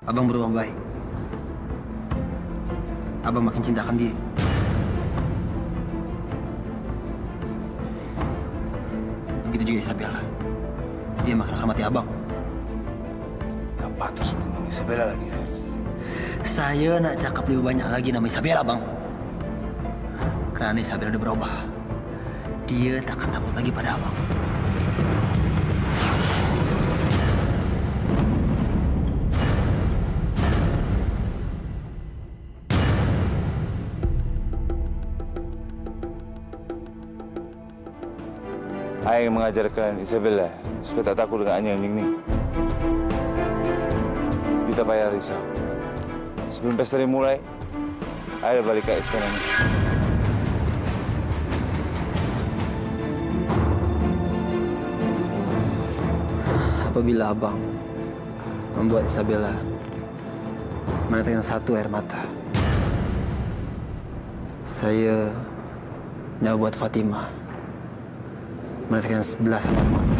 Abang berubah baik. Abang makin cintakan dia. Begitu juga Isabella. Dia makin hormati abang. Tak patut sebut nama Isabella lagi, Fer. Saya nak cakap lebih banyak lagi nama Isabella, bang. Karena Isabella udah berubah. Dia takkan takut lagi pada abang. Saya mengajarkan Isabella supaya tak takut dengan anjing ini. Kita bayar risau. Sebelum pesta dimulai, saya balik ke istana ini. Apabila abang membuat Isabella meneteskan satu air mata, saya nak buat Fatimah meneteskan 11 air mata.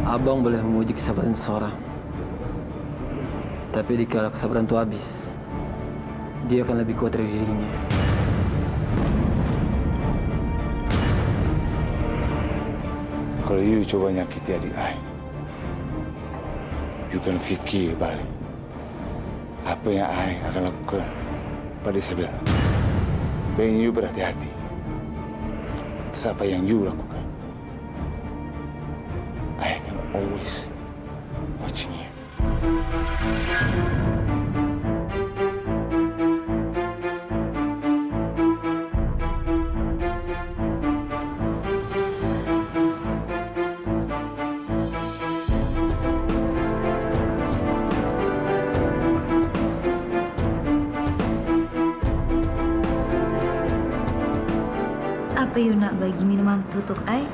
Abang boleh memuji kesabaran seseorang. Tapi dikala kesabaran itu habis, dia akan lebih kuat dari dirinya. Kalau you coba nyakiti adik saya, you kan fikir balik apa yang saya akan lakukan pada Isabella. Pengen you berhati-hati atas apa yang you lakukan. I can always watching you. Apa you nak bagi minuman tutup ai?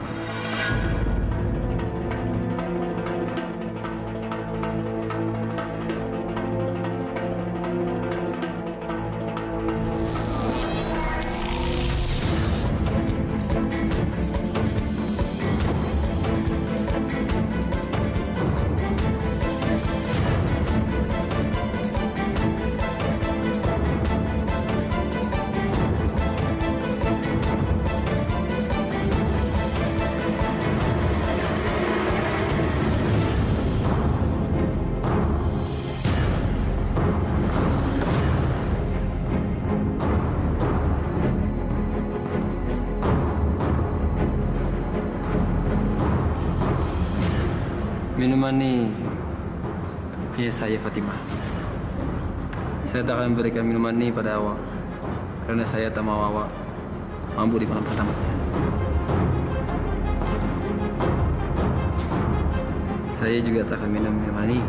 Minuman ini punya saya, Fatimah. Saya tak akan memberikan minuman ini pada awak karena saya tak mau awak mampu di malam pertama kita. Saya juga tak akan minum minuman ini.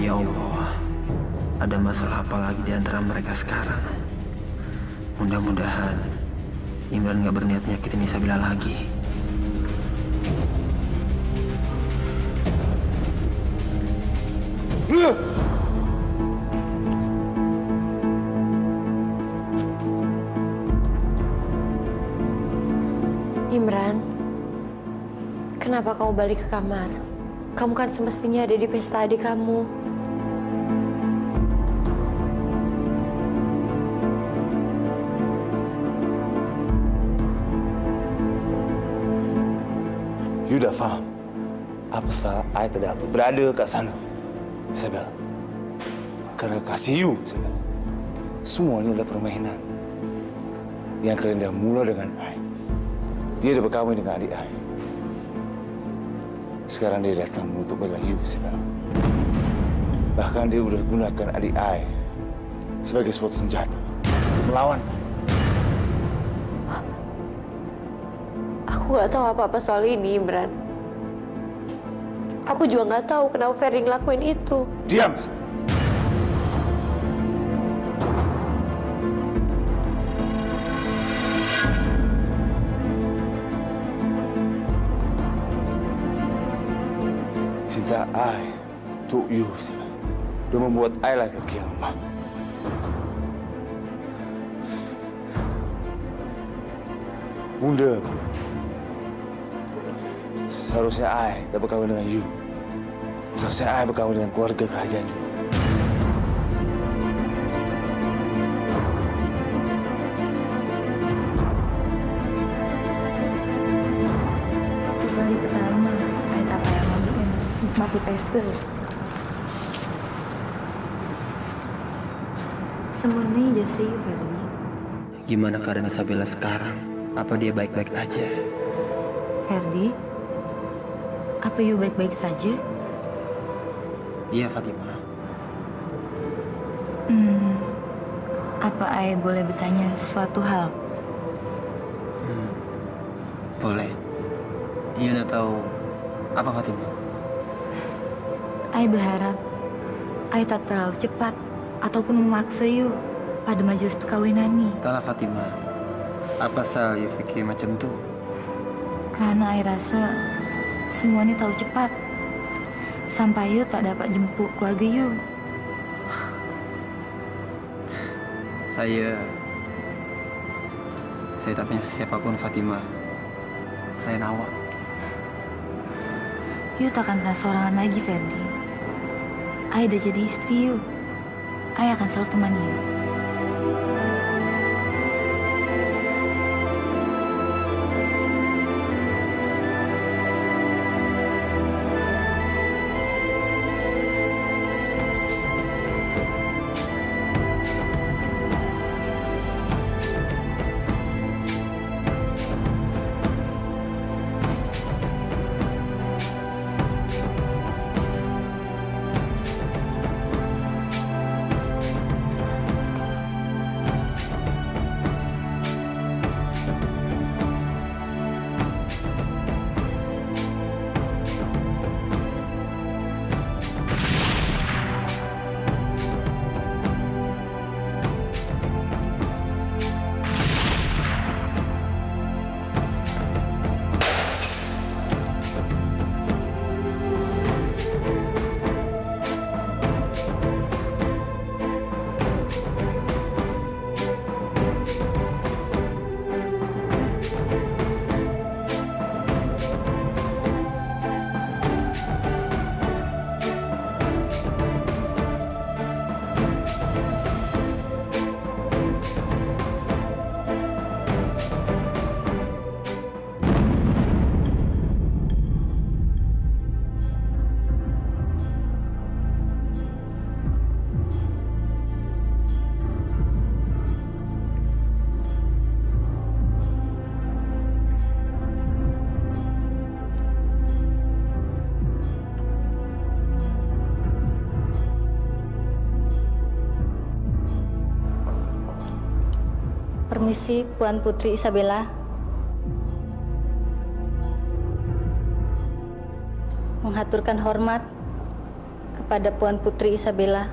Ya Allah, ada masalah apa lagi di antara mereka sekarang? Mudah-mudahan Imran nggak berniat nyakitin Isabella lagi. Imran, kenapa kamu balik ke kamar? Kamu kan semestinya ada di pesta adik kamu. You dah faham apa salah saya tidak berada kat sana, Isabella. Karena kasih you segala. Semua ini adalah permainan. Yang kalian dah mula dengan Ai. Dia dah berkahwin dengan adik Ai. Sekarang dia datang untuk bela you segala. Bahkan dia udah gunakan adik Ai sebagai suatu senjata. Melawan. Aku nggak tahu apa-apa soal ini, Imran. Aku juga nggak tahu kenapa Ferdi ngelakuin itu. Diam! Cinta Ai untuk you segala. Dia membuat Ai laki yang lemah. Bunda, seharusnya Ai tak berkahwin dengan you. Seharusnya Ai berkahwin dengan keluarga kerajaan you. Itu kali pertama, Ai tak payah ngomongin nikmati pesta. Semuanya jasa you, Ferdi. Gimana keadaan Isabella sekarang? Apa dia baik-baik aja? Ferdi, apa you baik-baik saja? Iya, Fatima. Apa Ai boleh bertanya suatu hal? Boleh. Iya, nak tahu apa, Fatima? Ai berharap Ai tak terlalu cepat ataupun memaksa you pada majelis perkawinan nih. Entahlah, Fatima. Apa sal you fikir macam tu? Karena Ai rasa semuanya tahu cepat. Sampai you tak dapat jemput keluarga you. Saya tak punya siapapun, Fatima. Selain awak. You takkan pernah sorangan lagi, Ferdi. Ai udah jadi istri you. Ai akan selalu temani you. Permisi, Puan Putri Isabella. Menghaturkan hormat kepada Puan Putri Isabella.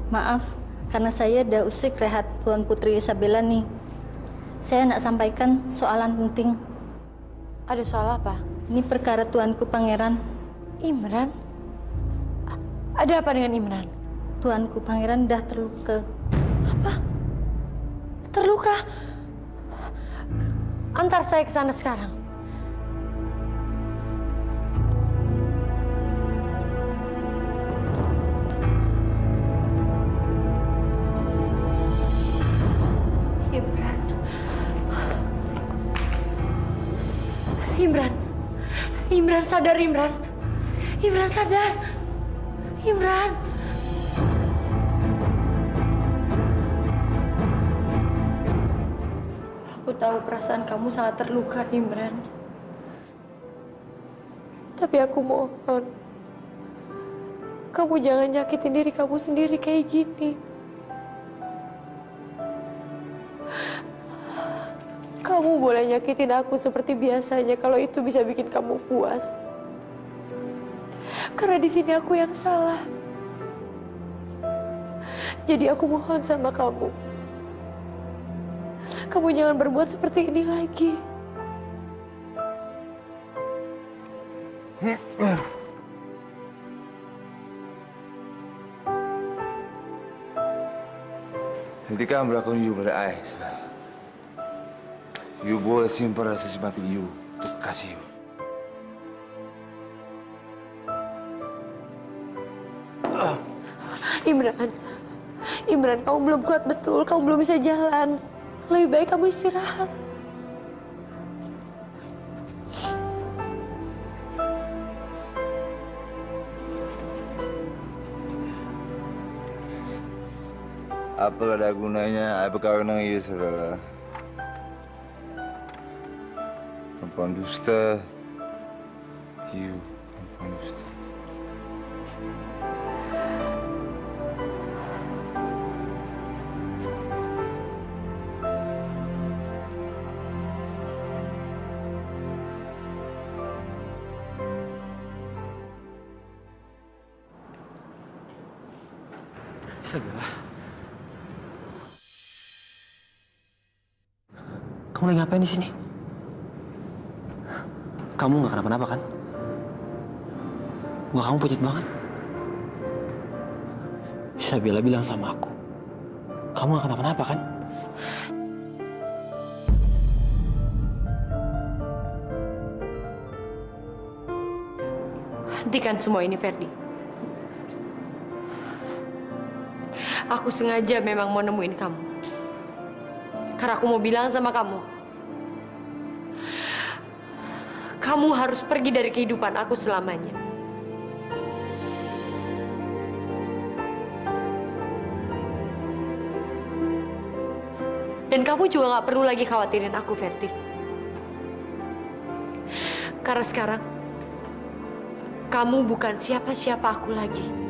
Maaf, karena saya dah usik rehat Puan Putri Isabella nih. Saya nak sampaikan soalan penting. Ada soal apa? Ini perkara tuanku Pangeran. Imran? Ada apa dengan Imran? Tuanku Pangeran dah terluka. Apa? Terluka? Antar saya ke sana sekarang. Imran. Imran. Imran sadar, Imran. Imran sadar. Imran. tahu perasaan kamu sangat terluka, Imran. Tapi aku mohon, kamu jangan nyakitin diri kamu sendiri kayak gini. Kamu boleh nyakitin aku seperti biasanya kalau itu bisa bikin kamu puas. Karena di sini aku yang salah. Jadi aku mohon sama kamu. Kamu jangan berbuat seperti ini lagi. Ketika melakukan you pada I, you boleh simpan rasa simpati you untuk kasih you. Imran, kamu belum kuat betul, kamu belum bisa jalan. Lebih baik kamu istirahat. Apa ada gunanya I berkawin dengan you, saudara? Perempuan dusta. You, perempuan dusta. Isabella. Kamu lagi ngapain di sini? Kamu nggak kenapa-napa kan? Muka kamu pucat banget. Isabella bilang sama aku, kamu nggak kenapa-napa kan? Hentikan semua ini, Ferdi. Aku sengaja memang mau nemuin kamu. Karena aku mau bilang sama kamu, kamu harus pergi dari kehidupan aku selamanya. Dan kamu juga gak perlu lagi khawatirin aku, Ferdi. Karena sekarang, kamu bukan siapa-siapa aku lagi.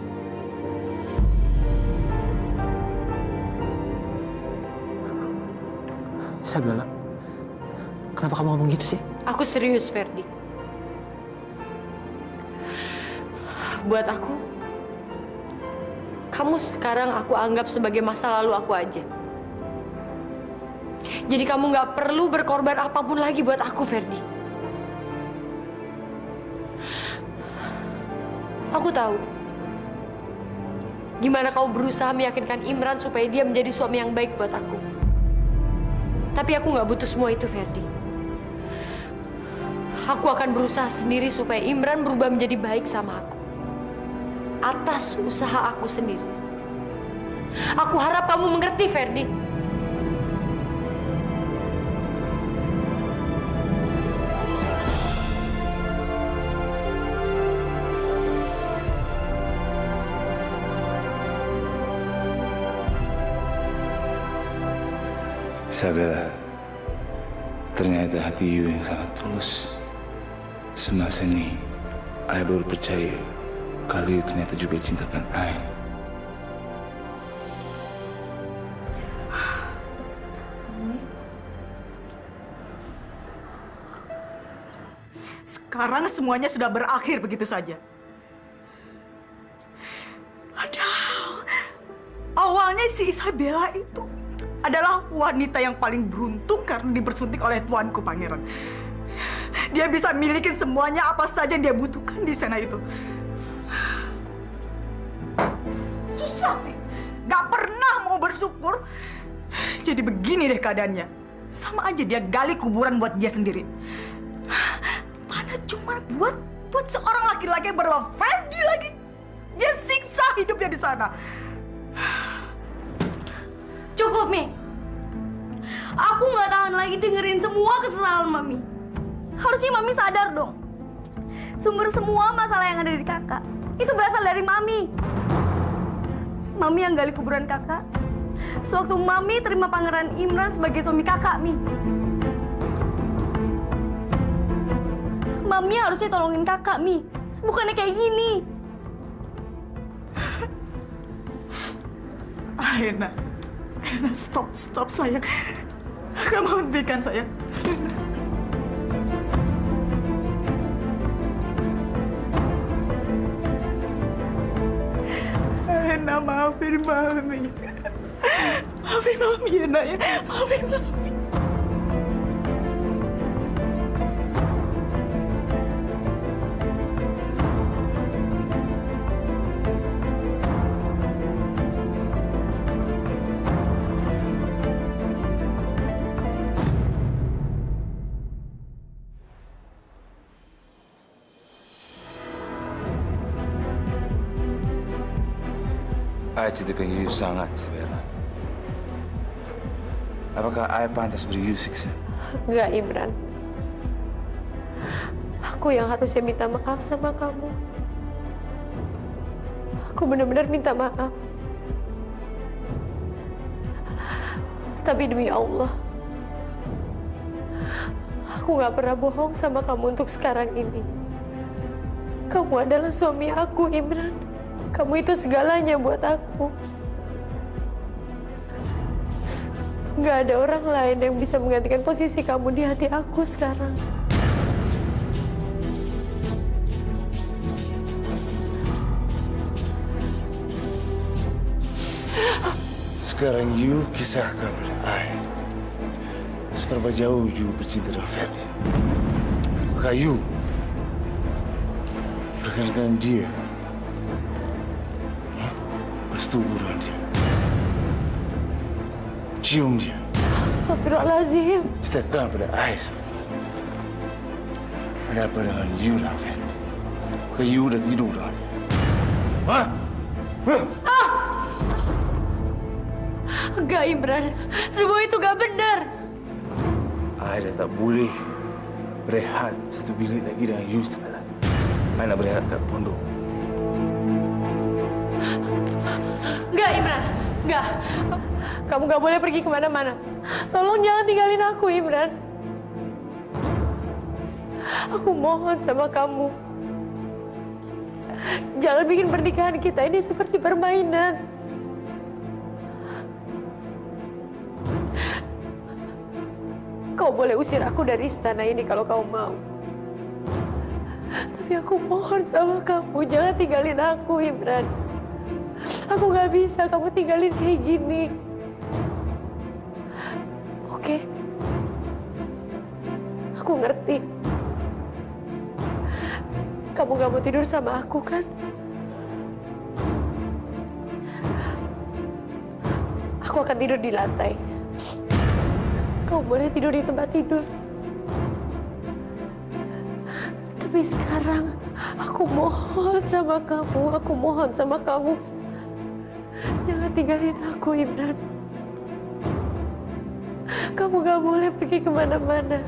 Isabella, kenapa kamu ngomong gitu sih? Aku serius, Ferdi. Buat aku, kamu sekarang aku anggap sebagai masa lalu aku aja. Jadi kamu gak perlu berkorban apapun lagi buat aku, Ferdi. Aku tahu gimana kamu berusaha meyakinkan Imran supaya dia menjadi suami yang baik buat aku. Tapi aku gak butuh semua itu, Ferdi. Aku akan berusaha sendiri supaya Imran berubah menjadi baik sama aku. Atas usaha aku sendiri. Aku harap kamu mengerti, Ferdi. Isabella, ternyata hati you yang sangat tulus. Semasa ini, I baru percaya kalau you ternyata juga cintakan I. Sekarang semuanya sudah berakhir begitu saja. Aduh, awalnya si Isabella itu adalah wanita yang paling beruntung karena dibersunting oleh tuanku, Pangeran. Dia bisa milikin semuanya apa saja yang dia butuhkan di sana itu. Susah sih, gak pernah mau bersyukur. Jadi begini deh keadaannya. Sama aja dia gali kuburan buat dia sendiri. Mana cuma buat seorang laki-laki yang bernama Ferdi lagi. Dia siksa hidupnya di sana. Cukup, Mi. Aku nggak tahan lagi dengerin semua kesalahan Mami. Harusnya Mami sadar dong. Sumber semua masalah yang ada di kakak itu berasal dari Mami. Mami yang gali kuburan kakak sewaktu Mami terima Pangeran Imran sebagai suami kakak, Mi. Mami harusnya tolongin kakak, Mi. Bukannya kayak gini. Aena, stop sayang. Kamu hentikan sayang. Aena, maafin Mami. Maafin Mami ya, Nak ya. Maafin Mami. Ai cintakan you sangat, Bella. Apakah Ai pantas beri you siksa? Enggak, Imran. Aku yang harusnya minta maaf sama kamu. Aku benar-benar minta maaf. Tapi demi Allah, aku gak pernah bohong sama kamu untuk sekarang ini. Kamu adalah suami aku, Imran. Kamu itu segalanya buat aku. Gak ada orang lain yang bisa menggantikan posisi kamu di hati aku sekarang. Sekarang you kisahkan pada Ai. Seberapa jauh you bercinta dengan Ferry? Apakah you berkenaan dia? Bersetubuh dengan dia? Cium dia? Astagfirullahaladzim. Ceritakan pada Ai sebenarnya. Ada apa dengan you dan Ferry? Apakah you udah tidur dengan dia? Hah? Enggak, Imran. Semua itu gak benar. Ai dah tak boleh berehat satu bilik lagi dengan you sekarang. Ai nak berehat kat pondok. Enggak, Imran. Enggak. Kamu gak boleh pergi kemana-mana. Tolong jangan tinggalin aku, Imran. Aku mohon sama kamu. Jangan bikin pernikahan kita ini seperti permainan. Kau boleh usir aku dari istana ini kalau kau mau. Tapi aku mohon sama kamu, jangan tinggalin aku, Imran. Aku gak bisa kamu tinggalin kayak gini. Oke? Aku ngerti. Kamu gak mau tidur sama aku, kan? Aku akan tidur di lantai. Kau boleh tidur di tempat tidur. Tapi sekarang aku mohon sama kamu. Jangan tinggalin aku, Imran. Kamu gak boleh pergi kemana-mana.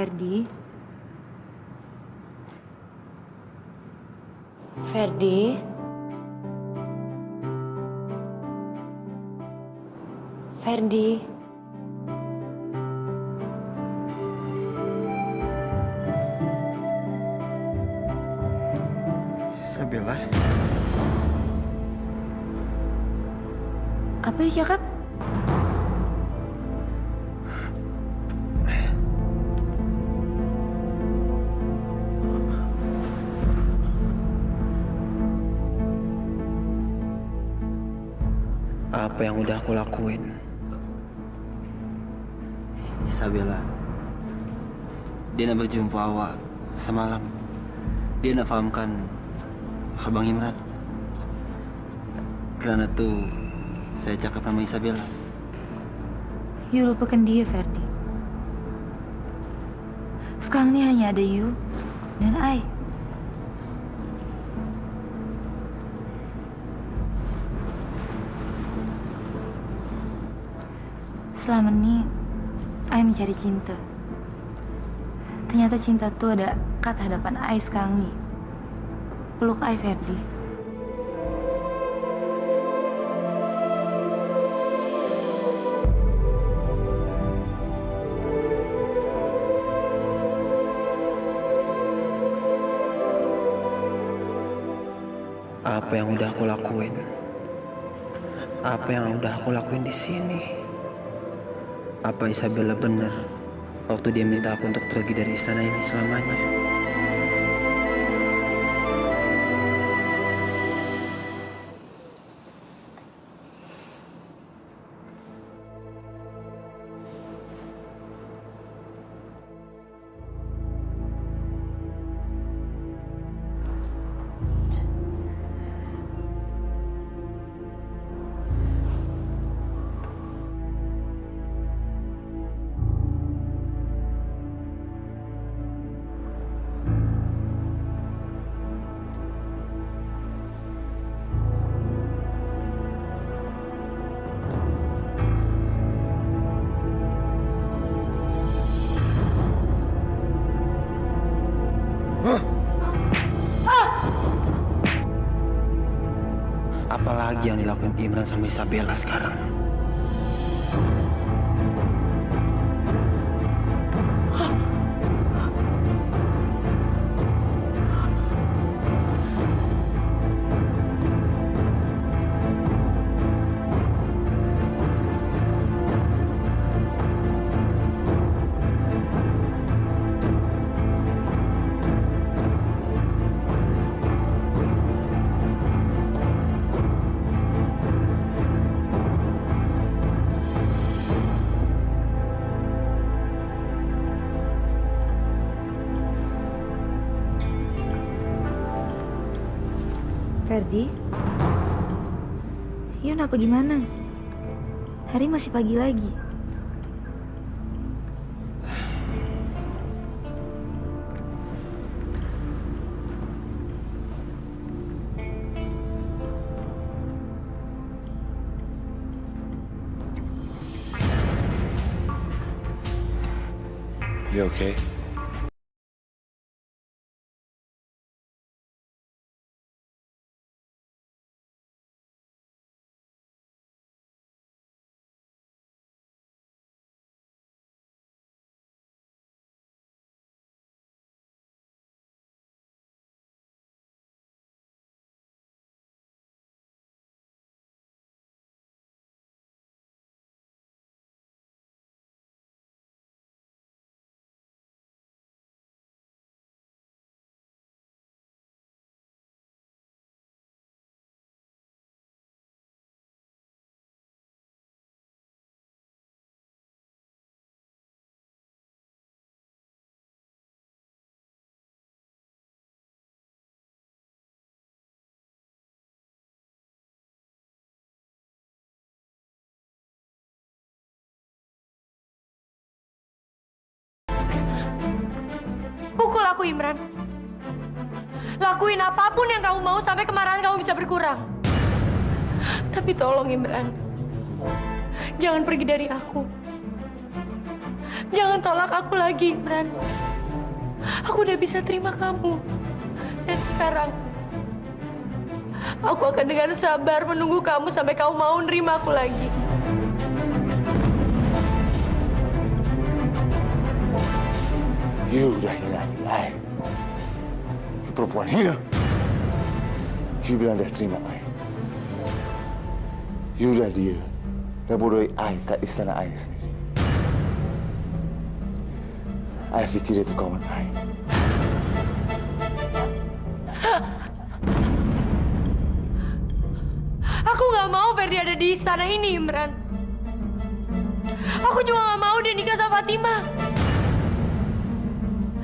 Ferdi. Ferdi. Ferdi. Isabella. Apa yang cakap? Apa yang udah aku lakuin? Isabella. Dia nak berjumpa awak semalam. Dia nak fahamkan Abang Imran. Karena itu saya cakap nama Isabella. You lupakan dia, Ferdi. Sekarang ini hanya ada you dan I. Selama ini, I mencari cinta. Ternyata cinta tuh ada kat hadapan I sekarang nih. Peluk I, Ferdi. Apa yang udah aku lakuin? Apa yang udah aku lakuin di sini? Apa Isabella benar waktu dia minta aku untuk pergi dari istana ini selamanya? Apalagi yang dilakukan Imran sama Isabella sekarang? Ferdi, you kenapa gimana? Hari masih pagi lagi. You okay? Pukul aku, Imran. Lakuin apapun yang kamu mau sampai kemarahan kamu bisa berkurang. Tapi tolong, Imran. Jangan pergi dari aku. Jangan tolak aku lagi, Imran. Aku udah bisa terima kamu. Dan sekarang, aku akan dengan sabar menunggu kamu sampai kamu mau nerima aku lagi. You udah hina hati ay. You perempuan hina. You bilang dia terima ay. You udah dia. Dia bodohi ay ke istana ay sendiri. Ay pikir itu kawan ay. Aku nggak mau Ferdi ada di istana ini, Imran. Aku juga nggak mau dia nikah sama Fatima.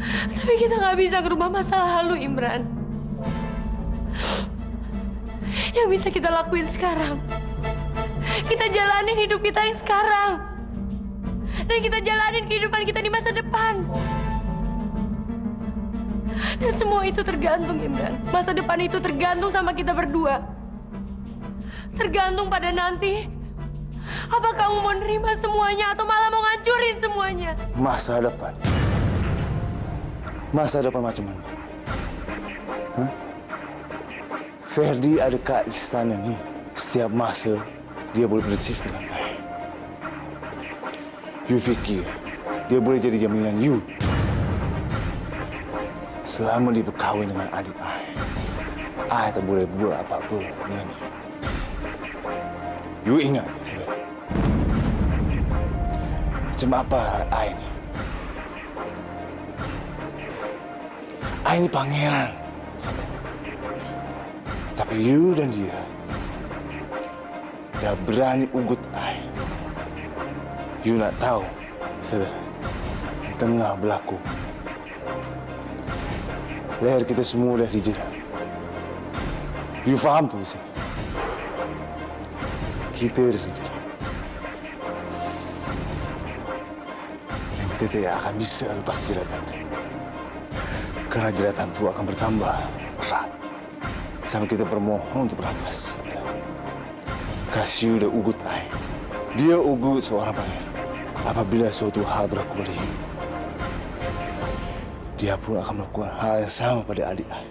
Tapi kita nggak bisa ngerubah masa lalu, Imran. Yang bisa kita lakuin sekarang, kita jalanin hidup kita yang sekarang. Dan kita jalanin kehidupan kita di masa depan. Dan semua itu tergantung, Imran. Masa depan itu tergantung sama kita berdua. Tergantung pada nanti, apa kamu mau nerima semuanya atau malah mau ngancurin semuanya? Masa depan? Masa depan macam mana? Hah? Ferdi ada kat istana ni. Setiap masa, dia boleh bersis dengan saya. You fikir, dia boleh jadi jaminan you. Selama dia berkahwin dengan adik I tak boleh buat apa-apa dengan you. You ingat, saudara. Macam apa I ni? I ni pangeran. Tapi you dan dia dah berani ugut I. You nak tahu, saudara, yang tengah berlaku. Leher kita semua dah dijerat. You faham tu, Isam? Kita dah dijerat. Dan kita tidak akan bisa lepas jeratan tu. Karena jeratan tu akan bertambah berat. Sampai kita bermohon untuk berlepas. Kasih dah ugut I. Dia ugut seorang pangeran. Apabila suatu hal berlaku pada you, dia pun akan melakukan hal yang sama pada adik I.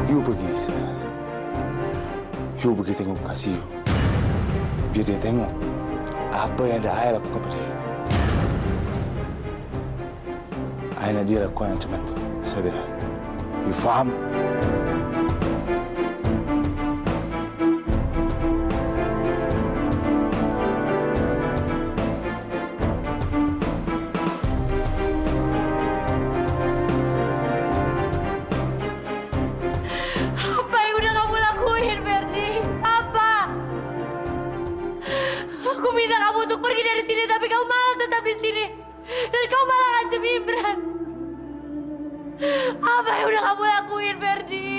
You pergi, sayang. You pergi tengok kasih you. Biar dia tengok apa yang ada I lakukan pada you. I nak dia lakukan ancaman tu, Sabira. You faham? Apa yang udah kamu lakuin, Ferdi? Apa? Aku minta kamu untuk pergi dari sini, tapi kamu malah tetap di sini. Dan kamu malah ngancam Imran. Apa yang udah kamu lakuin, Ferdi?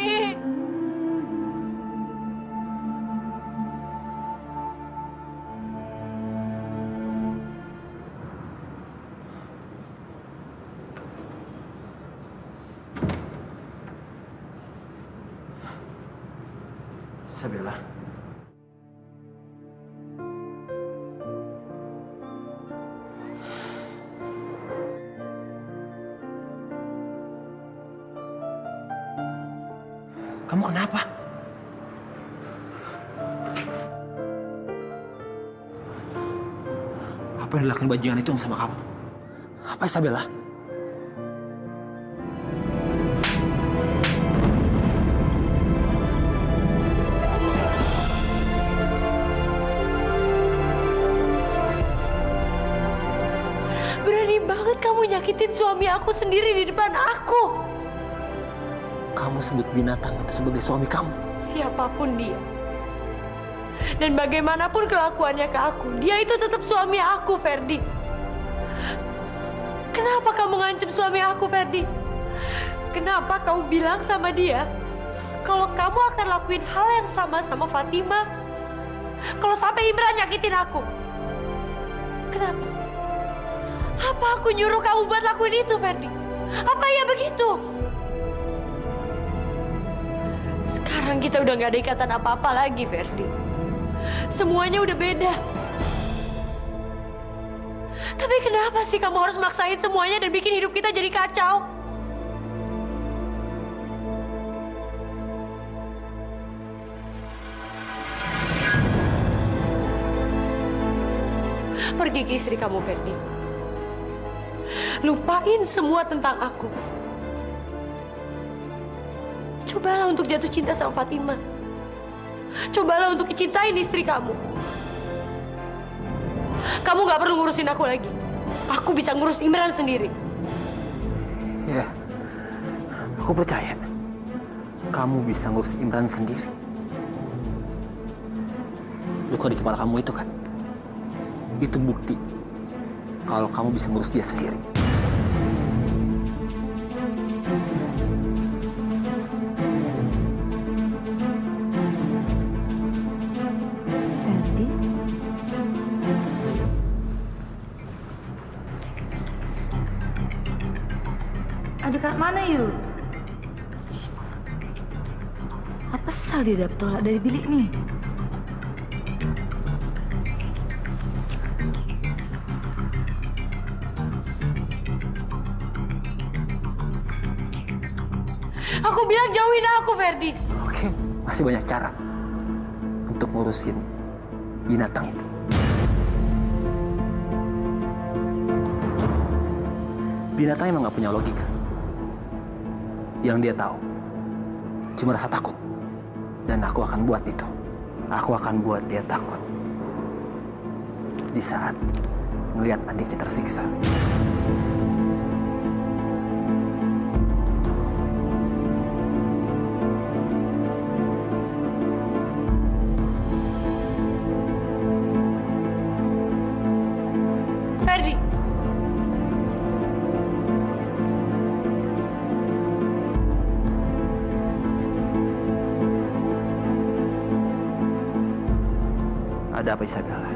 Sabila. Kamu kenapa? Apa yang dilakukan bajingan itu sama kamu? Apa Isabella? Berani banget kamu nyakitin suami aku sendiri di depan aku. Kamu sebut binatang itu sebagai suami kamu. Siapapun dia. Dan bagaimanapun kelakuannya ke aku, dia itu tetap suami aku, Ferdi. Kenapa kamu ngancam suami aku, Ferdi? Kenapa kau bilang sama dia kalau kamu akan lakuin hal yang sama Fatima? Kalau sampai Imran nyakitin aku. Kenapa? Apa aku nyuruh kamu buat lakuin itu, Ferdi? Apa iya begitu? Sekarang kita udah gak ada ikatan apa-apa lagi, Ferdi. Semuanya udah beda. Tapi kenapa sih kamu harus maksain semuanya dan bikin hidup kita jadi kacau? Pergi ke istri kamu, Ferdi. Lupain semua tentang aku. Cobalah untuk jatuh cinta sama Fatima. Cobalah untuk cintain istri kamu. Kamu gak perlu ngurusin aku lagi. Aku bisa ngurus Imran sendiri. Ya, aku percaya kamu bisa ngurus Imran sendiri. Luka di kepala kamu itu kan, itu bukti kalau kamu bisa ngurus dia sendiri. Ferdi? Adik kat mana you? Apa sal dia dapat tolak dari bilik nih? Aku bilang jauhin aku, Ferdi. Oke, masih banyak cara untuk ngurusin binatang itu. Binatang emang gak punya logika. Yang dia tahu cuma rasa takut. Dan aku akan buat itu. Aku akan buat dia takut di saat melihat adiknya tersiksa. Ferdi. Ada apa, Isabella?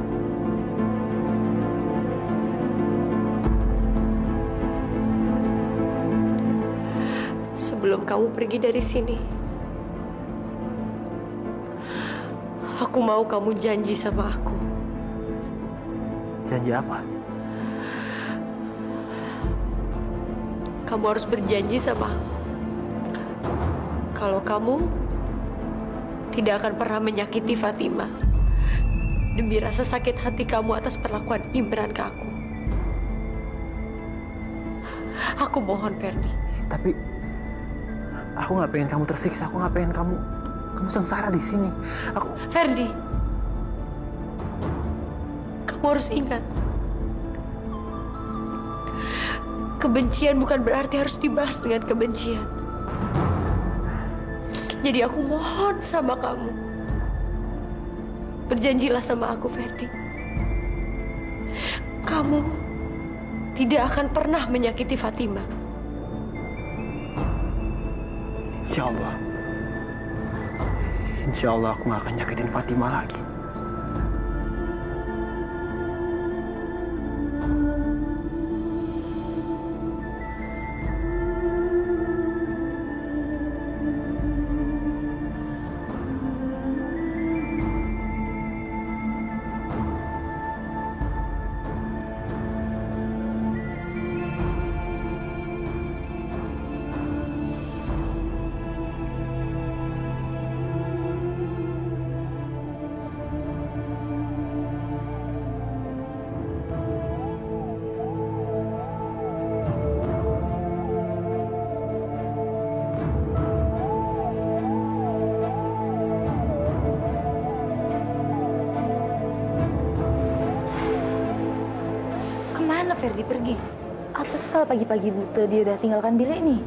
Sebelum kamu pergi dari sini, aku mau kamu janji sama aku. Janji apa? Kamu harus berjanji sama aku. Kalau kamu tidak akan pernah menyakiti Fatima. Demi rasa sakit hati kamu atas perlakuan Imran ke aku. Aku mohon, Ferdi. Tapi aku nggak pengen kamu tersiksa. Aku nggak pengen kamu sengsara di sini. Ferdi, kamu harus ingat. Kebencian bukan berarti harus dibalas dengan kebencian. Jadi aku mohon sama kamu. Berjanjilah sama aku, Ferdi. Kamu tidak akan pernah menyakiti Fatima. Insya Allah. Insya Allah aku nggak akan nyakitin Fatima lagi. Kemana Ferdi pergi? Apa sal pagi-pagi buta dia udah tinggalkan bilik nih?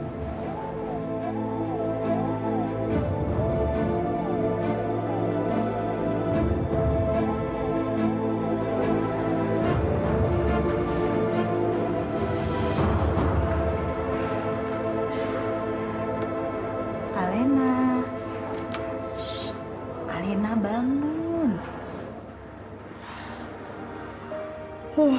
Mami?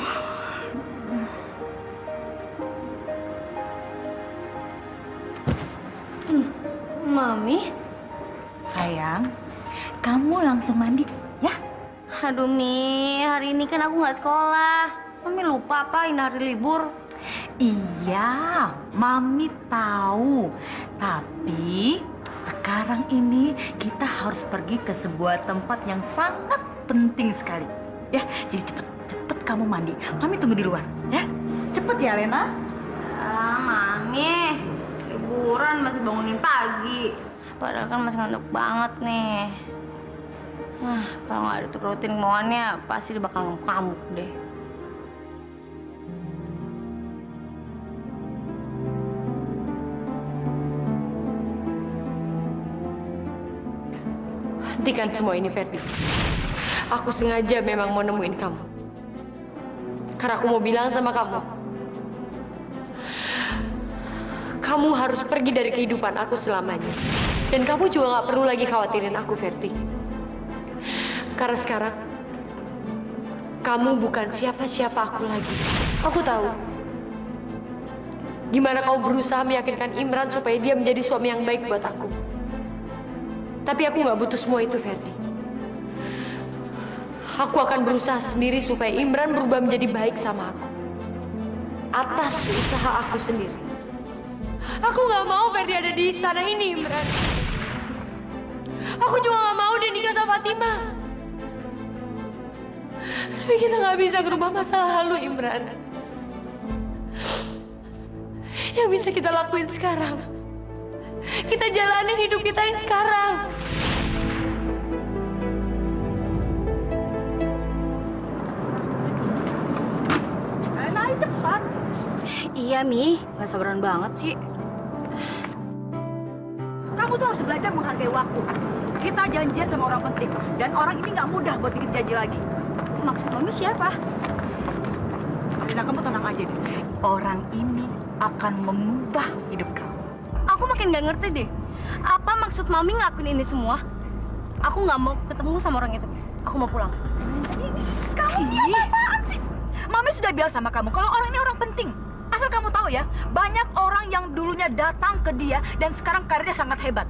Sayang, kamu langsung mandi ya. Aduh, Mi. Hari ini kan aku nggak sekolah. Mami lupa apa ini hari libur. Iya, Mami tahu. Tapi sekarang ini kita harus pergi ke sebuah tempat yang sangat penting sekali. Ya, jadi cepet kamu mandi. Mami tunggu di luar, ya. Cepet ya, Lena. Ah, Mami. Liburan masih bangunin pagi. Padahal kan masih ngantuk banget nih. Kalau nggak diturutin kemauannya, pasti dia bakal ngamuk deh. Hentikan semua ini, Ferdi. Aku sengaja memang mau nemuin kamu. Karena aku mau bilang sama kamu. Kamu harus pergi dari kehidupan aku selamanya. Dan kamu juga gak perlu lagi khawatirin aku, Ferdi. Karena sekarang, kamu bukan siapa-siapa aku lagi. Aku tahu. Gimana kamu berusaha meyakinkan Imran supaya dia menjadi suami yang baik buat aku. Tapi aku gak butuh semua itu, Ferdi. Aku akan berusaha sendiri supaya Imran berubah menjadi baik sama aku. Atas usaha aku sendiri. Aku gak mau Ferdi ada di istana ini, Imran. Aku juga gak mau dia nikah sama Fatima. Tapi kita gak bisa ngerubah masa lalu, Imran. Yang bisa kita lakuin sekarang, kita jalanin hidup kita yang sekarang. Lena, cepat. Iya, Mi. Gak sabaran banget sih. Kamu tuh harus belajar menghargai waktu. Kita janjian sama orang penting. Dan orang ini nggak mudah buat bikin janji lagi. Maksud Mami siapa? Lena, kamu tenang aja deh. Orang ini akan mengubah hidup kamu. Aku makin gak ngerti deh. Apa maksud Mami ngelakuin ini semua? Aku nggak mau ketemu sama orang itu. Aku mau pulang. Kamu ini apa-apaan sih? Mami sudah bilang sama kamu kalau orang ini orang penting. Asal kamu tahu ya, banyak orang yang dulunya datang ke dia dan sekarang karirnya sangat hebat.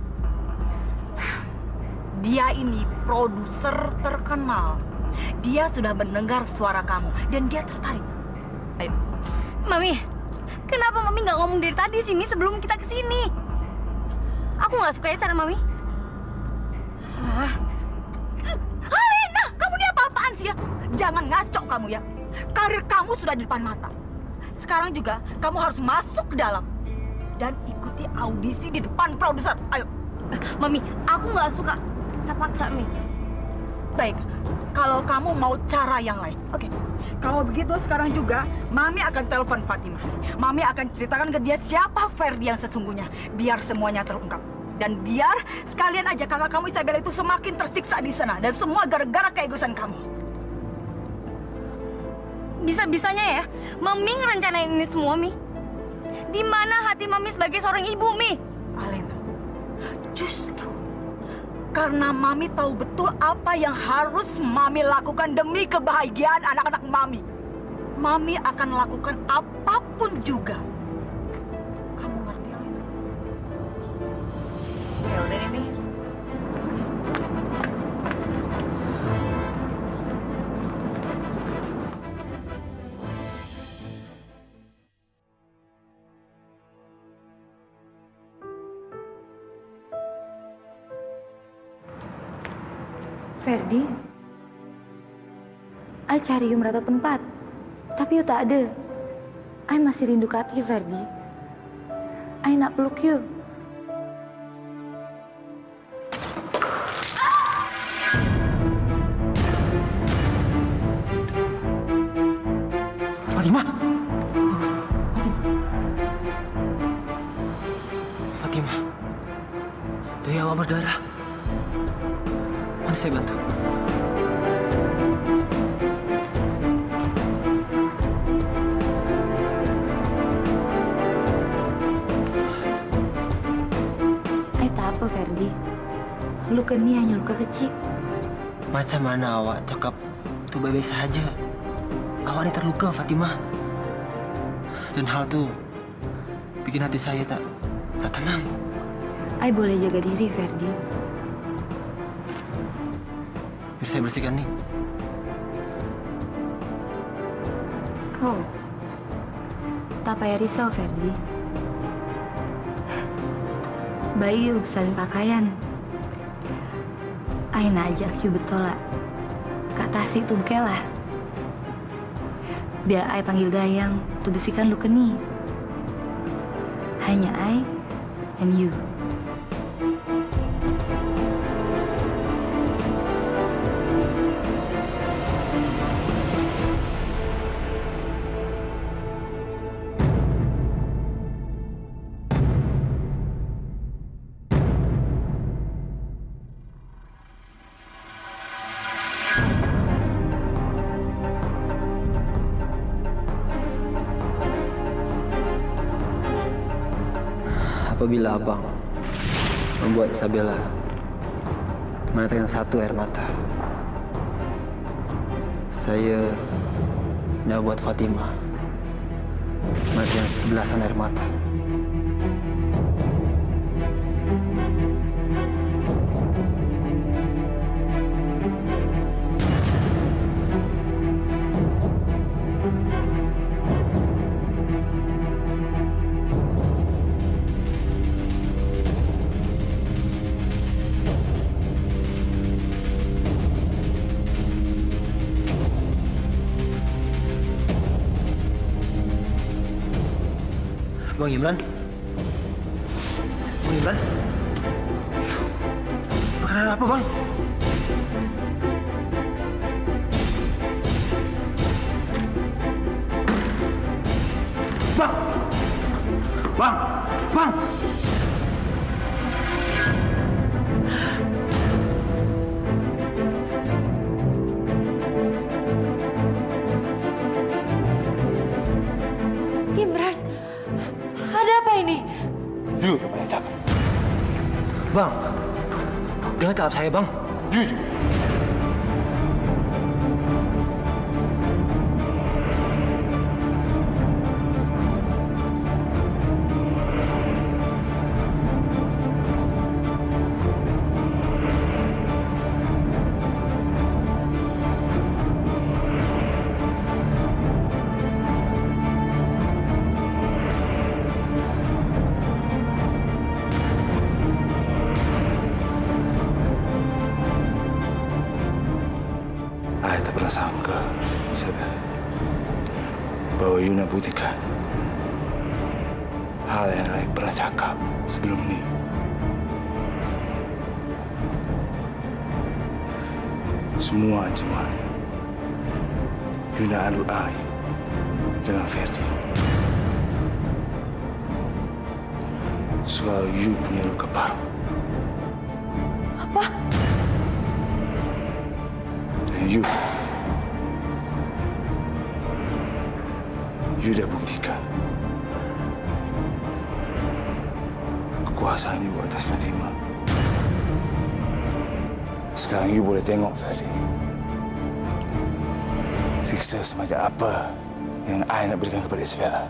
Dia ini produser terkenal. Dia sudah mendengar suara kamu dan dia tertarik. Ayo. Mami, kenapa Mami nggak ngomong dari tadi sih, Mi, sebelum kita kesini? Aku nggak suka ya cara Mami. Alena, kamu ini apa-apaan sih ya? Jangan ngaco kamu ya. Karir kamu sudah di depan mata. Sekarang juga kamu harus masuk ke dalam dan ikuti audisi di depan produser. Ayo. Mami, aku nggak suka paksa Mi. Baik, kalau kamu mau cara yang lain. Oke. Kalau begitu sekarang juga Mami akan telepon Fatima. Mami akan ceritakan ke dia siapa Ferdi yang sesungguhnya, biar semuanya terungkap. Dan biar sekalian aja kakak kamu Isabella itu semakin tersiksa di sana dan semua gara-gara keegoisan kamu. Bisa-bisanya ya, Mami ngerencanain ini semua, Mi. Di mana hati Mami sebagai seorang ibu, Mi? Alena, justru karena Mami tahu betul apa yang harus Mami lakukan demi kebahagiaan anak-anak Mami. Mami akan lakukan apapun juga. Kamu ngerti, Alena? Ya udah deh, Mi. Ferdi, I cari you merata tempat, tapi you tak ada. I masih rindu kat you, Ferdi. I nak peluk you. Fatima! Fatima. Dari awak berdarah. Mana saya bantu? Tak apa, Ferdi. Luka ini hanya luka kecil. Macam mana awak cakap itu baik-baik saja? Awak ini terluka, Fatimah. Dan hal itu bikin hati saya tak tenang. Ai boleh jaga diri, Ferdi. Biar saya bersihkan nih. Oh, tak payah risau, Ferdi. Bayi saling pakaian. Ai nak ajak you betul lah. Kak Tasik tungkel lah. Biar Ai panggil Dayang tuh bisikan lu keni. Hanya Ai and you. Apabila abang membuat Isabella meneteskan satu air mata, saya nak buat Fatimah meneteskan 11 air mata. Bang Imran? Bang Imran? Makanan apa, Bang? Bang! Bang! Bang! Imran, ada apa ini? You namanya cakap. Bang! Jangan cakap saya, Bang. You juga. Saya tak pernah sangka, Isabel, bahwa you nak buktikan hal yang saya pernah cakap sebelum ini. Semua cuma you nak adu I dengan Ferdi. Soal you punya luka parah. Apa? Dan you dah buktikan kekuasaan you atas Fatimah. Sekarang you boleh tengok, Ferdi, siksa semacam apa yang I nak berikan kepada Isabella.